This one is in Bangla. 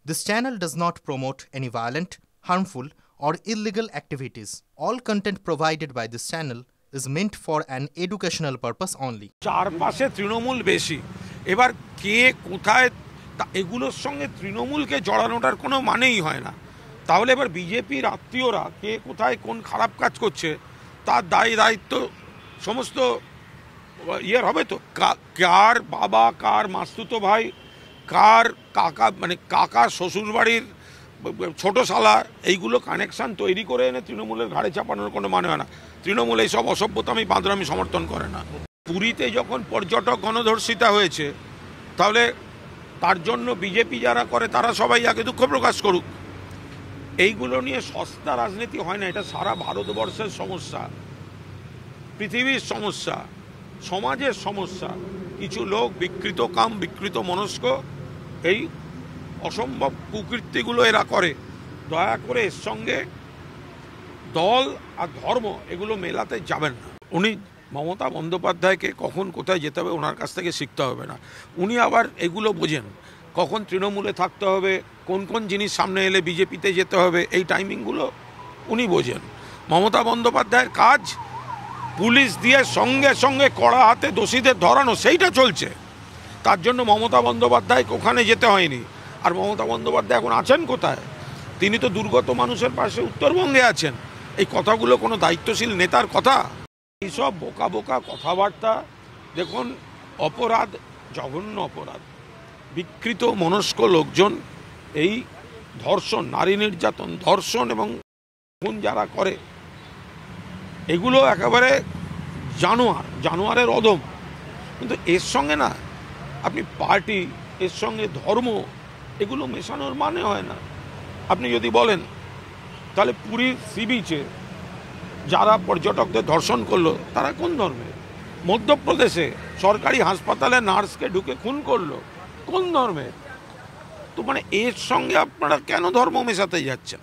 This channel does not promote any violent, harmful, or illegal activities. All content provided by this channel is meant for an educational purpose only. চারপাশে তৃণমূল বেশি, এবার কে কোথায় এগুলোর সঙ্গে তৃণমূলকে জড়ানোটার কোনো মানেই হয় না। তাহলে এবার বিজেপির আত্মীয়রা কে কোথায় কোন খারাপ কাজ করছে তার দায়িত্ব সমস্ত ইয়ের হবে তো। কার বাবা, কার মাস্তুতো ভাই, কার কাকা, মানে কাকা শ্বশুরবাড়ির ছোটো শালা, এইগুলো কানেকশান তৈরি করে এনে তৃণমূলের ঘাড়ে চাপানোর কোনো মানে হয় না। তৃণমূল এইসব অসভ্যতামি বাঁদরামি সমর্থন করে না। পুরীতে যখন পর্যটক গণধর্ষিতা হয়েছে, তাহলে তার জন্য বিজেপি যারা করে তারা সবাই আগে দুঃখ প্রকাশ করুক। এইগুলো নিয়ে সস্তা রাজনীতি হয় না। এটা সারা ভারতবর্ষের সমস্যা, পৃথিবীর সমস্যা, সমাজের সমস্যা। কিছু লোক বিকৃত কাম, বিকৃত মনস্ক, এই অসম্ভব কুকীর্তিগুলো এরা করে। দয়া করে এর সঙ্গে দল আর ধর্ম এগুলো মেলাতে যাবেন না। উনি মমতা বন্দ্যোপাধ্যায়কে কখন কোথায় যেতে হবে ওনার কাছ থেকে শিখতে হবে না। উনি আবার এগুলো বোঝেন, কখন তৃণমূলে থাকতে হবে, কোন কোন জিনিস সামনে এলে বিজেপিতে যেতে হবে, এই টাইমিংগুলো উনি বোঝেন। মমতা বন্দ্যোপাধ্যায়ের কাজ পুলিশ দিয়ে সঙ্গে সঙ্গে কড়া হাতে দোষীদের ধরানো, সেইটা চলছে। তার জন্য মমতা বন্দ্যোপাধ্যায়কে ওখানে যেতে হয়নি। আর মমতা বন্দ্যোপাধ্যায় এখন আছেন কোথায়? তিনি তো দুর্গত মানুষের পাশে উত্তরবঙ্গে আছেন। এই কথাগুলো কোনো দায়িত্বশীল নেতার কথা? এইসব বোকা বোকা কথাবার্তা, দেখুন অপরাধ, জঘন্য অপরাধ। বিকৃত মনস্ক লোকজন এই ধর্ষণ, নারী নির্যাতন, ধর্ষণ এবং খুন যারা করে, এগুলো একেবারে জানোয়ারের অদম। কিন্তু এর সঙ্গে না আপনি পার্টি, এর সঙ্গে ধর্ম, এগুলো মেশানোর মানে হয় না। আপনি যদি বলেন তাহলে পুরীর সি বিচে যারা পর্যটকদের ধর্ষণ করলো তারা কোন ধর্মের? মধ্যপ্রদেশে সরকারি হাসপাতালে নার্সকে ঢুকে খুন করলো, কোন ধর্মের? তো মানে এর সঙ্গে আপনারা কেন ধর্ম মেশাতে যাচ্ছেন?